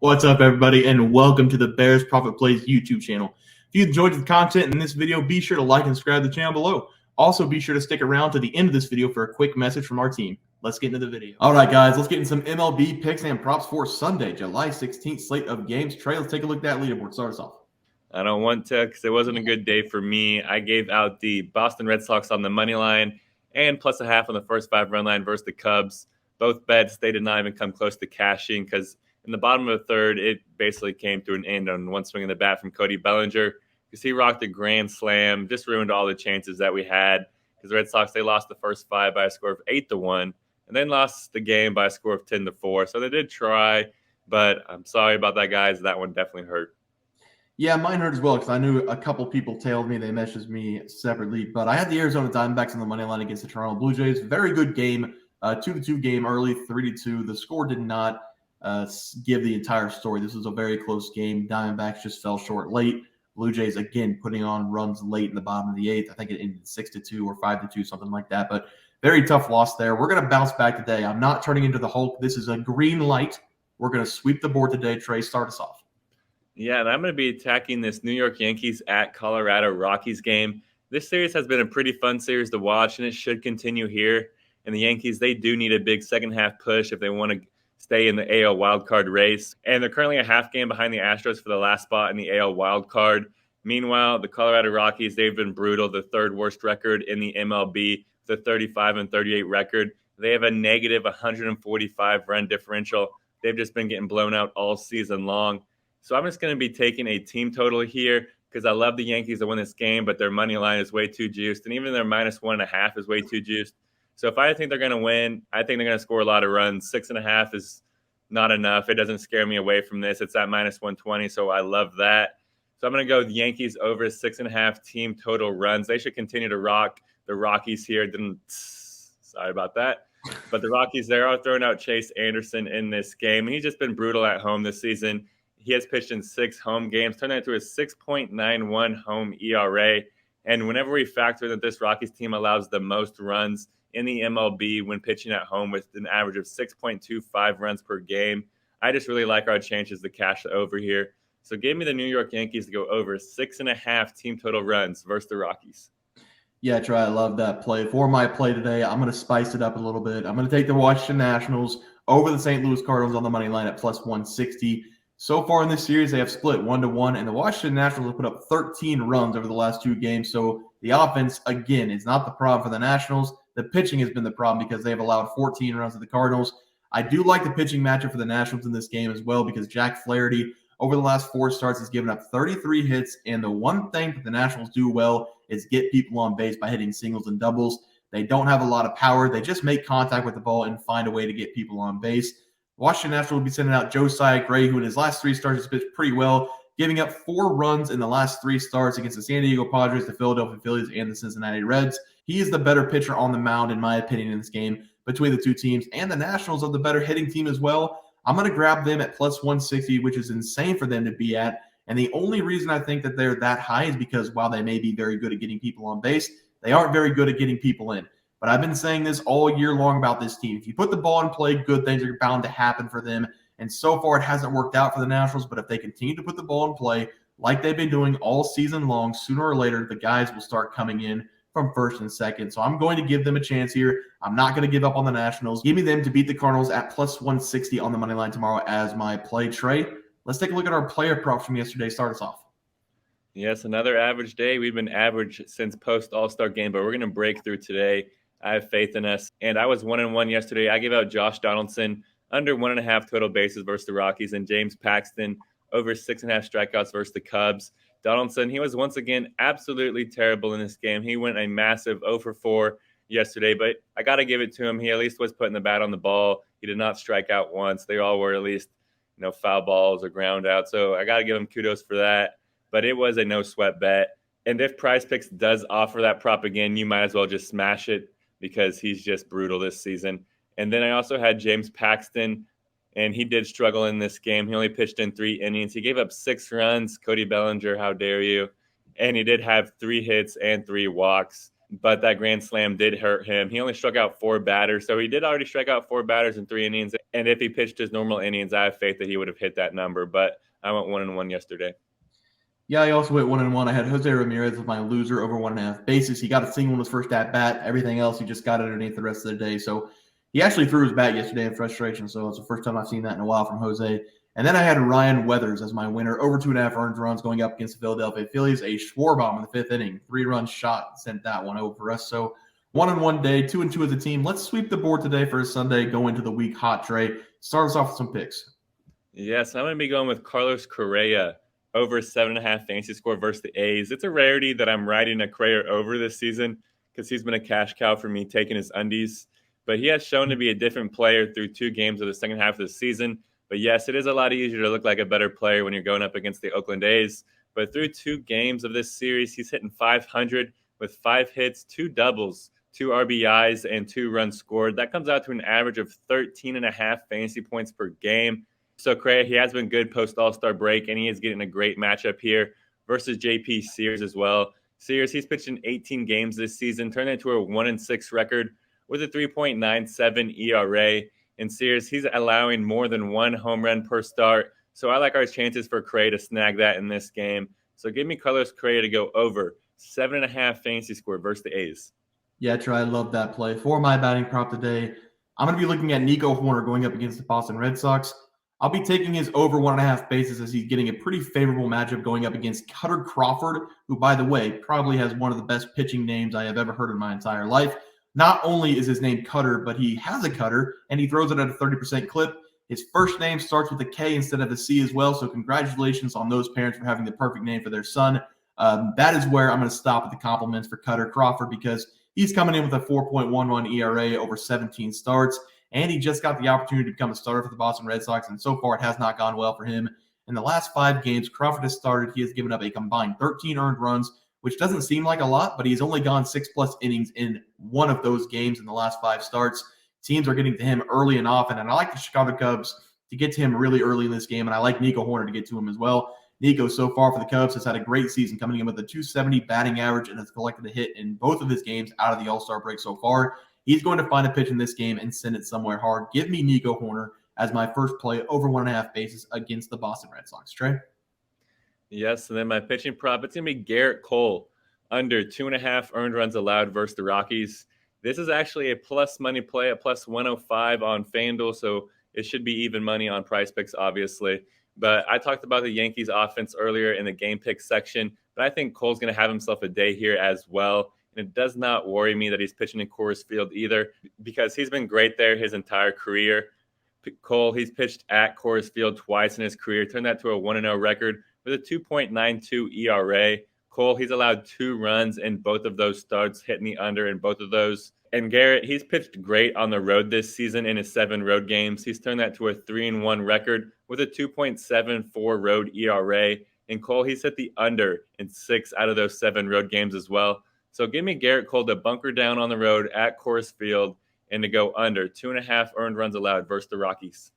What's up, everybody, and welcome to the Bears Profit Plays YouTube channel. If you enjoyed the content in this video, be sure to like and subscribe to the channel below. Also, be sure to stick around to the end of this video for a quick message from our team. Let's get into the video. All right, guys, let's get into some MLB picks and props for Sunday, July 16th slate of games. Trey, let's take a look at that leaderboard. Start us off. I don't want to because it wasn't a good day for me. I gave out the Boston Red Sox on the money line and plus a half on the first 5-run line versus the Cubs. Both bets, they did not even come close to cashing because in the bottom of the third, it basically came to an end on one swing of the bat from Cody Bellinger because he rocked a grand slam, just ruined all the chances that we had because the Red Sox, they lost the first 5 by a score of 8-1 and then lost the game by a score of 10-4. So they did try, but I'm sorry about that, guys. That one definitely hurt. Yeah, mine hurt as well because I knew a couple people tailed me. They messaged me separately, but I had the Arizona Diamondbacks on the money line against the Toronto Blue Jays. Very good game, 2-2 game early, 3-2. The score did not give the entire story. This was a very close game. Diamondbacks just fell short late. Blue Jays, again, putting on runs late in the bottom of the 8th. I think it ended 6-2 or 5-2, something like that, but very tough loss there. We're going to bounce back today. I'm not turning into the Hulk. This is a green light. We're going to sweep the board today. Trey, start us off. Yeah, and I'm going to be attacking this New York Yankees at Colorado Rockies game. This series has been a pretty fun series to watch, and it should continue here. And the Yankees, they do need a big second-half push if they want to stay in the AL wildcard race. And they're currently a half game behind the Astros for the last spot in the AL wildcard. Meanwhile, the Colorado Rockies, they've been brutal, the third worst record in the MLB, the 35-38 record. They have a negative 145-run differential. They've just been getting blown out all season long. So I'm just going to be taking a team total here because I love the Yankees to win this game, but their money line is way too juiced. And even their -1.5 is way too juiced. So if I think they're going to win, I think they're going to score a lot of runs. 6.5 is not enough. It doesn't scare me away from this. It's at -120, so I love that. So I'm going to go the Yankees over 6.5 team total runs. They should continue to rock the Rockies here. Sorry about that. But the Rockies, they are throwing out Chase Anderson in this game. And he's just been brutal at home this season. He has pitched in 6 home games, turned that into a 6.91 home ERA. And whenever we factor that this Rockies team allows the most runs in the MLB when pitching at home with an average of 6.25 runs per game, I just really like our chances to cash over here. So give me the New York Yankees to go over 6.5 team total runs versus the Rockies. Yeah, Trey, I love that play. For my play today, I'm going to spice it up a little bit. I'm going to take the Washington Nationals over the St. Louis Cardinals on the money line at +160. So far in this series, they have split 1-1, and the Washington Nationals have put up 13 runs over the last 2 games. So the offense, again, is not the problem for the Nationals. The pitching has been the problem because they have allowed 14 runs to the Cardinals. I do like the pitching matchup for the Nationals in this game as well because Jack Flaherty, over the last 4 starts, has given up 33 hits. And the one thing that the Nationals do well is get people on base by hitting singles and doubles. They don't have a lot of power. They just make contact with the ball and find a way to get people on base. Washington Nationals will be sending out Josiah Gray, who in his last 3 starts has pitched pretty well, giving up 4 runs in the last 3 starts against the San Diego Padres, the Philadelphia Phillies, and the Cincinnati Reds. He is the better pitcher on the mound, in my opinion, in this game between the 2 teams, and the Nationals are the better hitting team as well. I'm going to grab them at +160, which is insane for them to be at. And the only reason I think that they're that high is because while they may be very good at getting people on base, they aren't very good at getting people in. But I've been saying this all year long about this team. If you put the ball in play, good things are bound to happen for them. And so far, it hasn't worked out for the Nationals. But if they continue to put the ball in play like they've been doing all season long, sooner or later, the guys will start coming in from first and second. So I'm going to give them a chance here. I'm not going to give up on the Nationals. Give me them to beat the Cardinals at +160 on the money line tomorrow as my play. Trey, let's take a look at our player props from yesterday. Start us off. Yes, another average day. We've been average since post-All-Star game, but we're going to break through today. I have faith in us. And I was 1-1 yesterday. I gave out Josh Donaldson under 1.5 total bases versus the Rockies and James Paxton over 6.5 strikeouts versus the Cubs. Donaldson, he was once again absolutely terrible in this game. He went a massive 0-for-4 yesterday, but I got to give it to him. He at least was putting the bat on the ball. He did not strike out once. They all were at least, foul balls or ground out. So I got to give him kudos for that. But it was a no-sweat bet. And if PrizePicks does offer that prop again, you might as well just smash it because he's just brutal this season. And then I also had James Paxton, and he did struggle in this game. He only pitched in 3 innings. He gave up 6 runs. Cody Bellinger, how dare you? And he did have 3 hits and 3 walks. but that grand slam did hurt him. He only struck out 4 batters, so he did already strike out 4 batters in 3 innings. And if he pitched his normal innings, I have faith that he would have hit that number. But I went 1-1 yesterday. Yeah, I also went 1-1. I had Jose Ramirez as my loser over 1.5 bases. He got a single in his first at bat. Everything else, he just got underneath the rest of the day. So he actually threw his bat yesterday in frustration. So it's the first time I've seen that in a while from Jose. And then I had Ryan Weathers as my winner, over 2.5 earned runs going up against the Philadelphia Phillies. A Schwarbaum in the 5th inning, 3-run shot, sent that one over for us. So 1-1 day, 2-2 as a team. Let's sweep the board today for a Sunday, go into the week hot, Trey. Start us off with some picks. Yes, I'm going to be going with Carlos Correa over 7.5 fantasy score versus the A's. It's a rarity that I'm riding a Correa over this season because he's been a cash cow for me taking his undies. But he has shown to be a different player through 2 games of the second half of the season. But yes, it is a lot easier to look like a better player when you're going up against the Oakland A's. But through 2 games of this series, he's hitting .500 with 5 hits, 2 doubles, 2 RBIs, and 2 runs scored. That comes out to an average of 13.5 fantasy points per game. So Correa, he has been good post All-Star break, and he is getting a great matchup here versus JP Sears as well. Sears, he's pitched in 18 games this season, turned into a 1-6 record with a 3.97 ERA. And Sears, he's allowing more than 1 home run per start. So I like our chances for Correa to snag that in this game. So give me Carlos Correa to go over 7.5 fantasy score versus the A's. Yeah, Trey, I love that play. For my batting prop today, I'm going to be looking at Nico Hoerner going up against the Boston Red Sox. I'll be taking his over 1.5 bases as he's getting a pretty favorable matchup going up against Cutter Crawford, who, by the way, probably has one of the best pitching names I have ever heard in my entire life. Not only is his name Cutter, but he has a cutter, and he throws it at a 30% clip. His first name starts with a K instead of a C as well, so congratulations on those parents for having the perfect name for their son. That is where I'm going to stop at the compliments for Cutter Crawford because he's coming in with a 4.11 ERA over 17 starts. And he just got the opportunity to become a starter for the Boston Red Sox, and so far it has not gone well for him. In the last 5 games Crawford has started, he has given up a combined 13 earned runs, which doesn't seem like a lot, but he's only gone 6+ innings in one of those games in the last 5 starts. Teams are getting to him early and often, and I like the Chicago Cubs to get to him really early in this game, and I like Nico Hoerner to get to him as well. Nico, so far for the Cubs, has had a great season, coming in with a .270 batting average and has collected a hit in both of his games out of the All-Star break so far. He's going to find a pitch in this game and send it somewhere hard. Give me Nico Hoerner as my first play over 1.5 bases against the Boston Red Sox. Trey? Yes, and then my pitching prop, it's going to be Gerrit Cole, under 2.5 earned runs allowed versus the Rockies. This is actually a plus money play at plus 105 on FanDuel, so it should be even money on PrizePicks, obviously. But I talked about the Yankees offense earlier in the game pick section, but I think Cole's going to have himself a day here as well. And it does not worry me that he's pitching in Coors Field either, because he's been great there his entire career. Cole, he's pitched at Coors Field twice in his career, turned that to a 1-0 record with a 2.92 ERA. Cole, he's allowed 2 runs in both of those starts, hitting the under in both of those. And Gerrit, he's pitched great on the road this season in his 7 road games. He's turned that to a 3-1 record with a 2.74 road ERA. And Cole, he's hit the under in 6 out of those 7 road games as well. So give me Gerrit Cole to bunker down on the road at Coors Field and to go under 2.5 earned runs allowed versus the Rockies.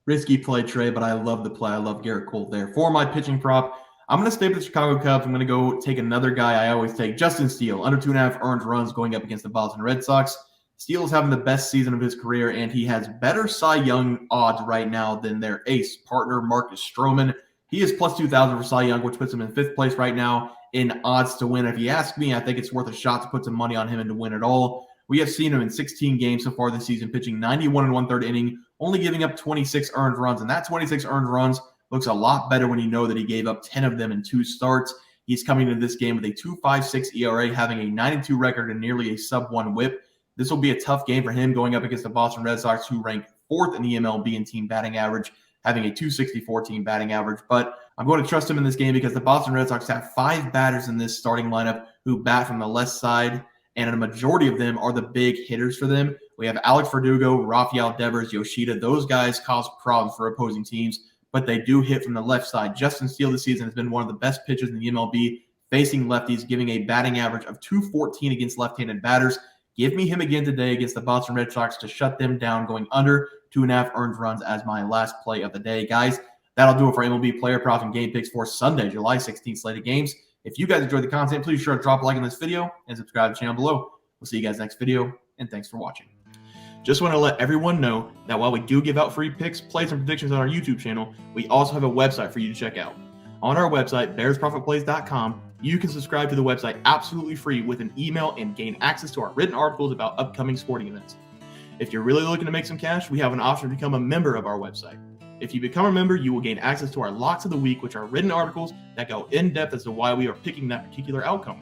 Risky play, Trey, but I love the play. I love Gerrit Cole there. For my pitching prop, I'm going to stay with the Chicago Cubs. I'm going to go take another guy I always take, Justin Steele, under 2.5 earned runs going up against the Boston Red Sox. Steele is having the best season of his career, and he has better Cy Young odds right now than their ace partner, Marcus Stroman. He is plus 2,000 for Cy Young, which puts him in 5th place right now in odds to win. If you ask me, I think it's worth a shot to put some money on him and to win it all. We have seen him in 16 games so far this season, pitching 91 1/3 inning, only giving up 26 earned runs. And that 26 earned runs looks a lot better when you know that he gave up 10 of them in 2 starts. He's coming into this game with a 2.56 ERA, having a 92 record and nearly a sub-1 whip. This will be a tough game for him going up against the Boston Red Sox, who rank 4th in the MLB in team batting average, having a 264 team batting average. But I'm going to trust him in this game because the Boston Red Sox have 5 batters in this starting lineup who bat from the left side, and a majority of them are the big hitters for them. We have Alex Verdugo, Rafael Devers, Yoshida. Those guys cause problems for opposing teams, but they do hit from the left side. Justin Steele this season has been one of the best pitchers in the MLB, facing lefties, giving a batting average of 214 against left-handed batters. Give me him again today against the Boston Red Sox to shut them down, going under 2.5 earned runs as my last play of the day. Guys, that'll do it for MLB player props and game picks for Sunday, July 16th slate of games. If you guys enjoyed the content, please be sure to drop a like on this video and subscribe to the channel below. We'll see you guys next video, and thanks for watching. Just want to let everyone know that while we do give out free picks, plays, and predictions on our YouTube channel, we also have a website for you to check out. On our website, bearsprofitplays.com, you can subscribe to the website absolutely free with an email and gain access to our written articles about upcoming sporting events. If you're really looking to make some cash, we have an option to become a member of our website. If you become a member, you will gain access to our locks of the week, which are written articles that go in depth as to why we are picking that particular outcome.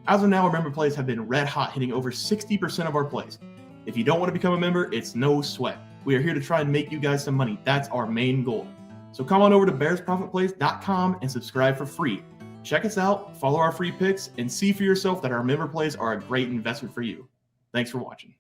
As of now, our member plays have been red hot, hitting over 60% of our plays. If you don't want to become a member, it's no sweat. We are here to try and make you guys some money. That's our main goal. So come on over to bearsprofitplays.com and subscribe for free. Check us out, follow our free picks, and see for yourself that our member plays are a great investment for you. Thanks for watching.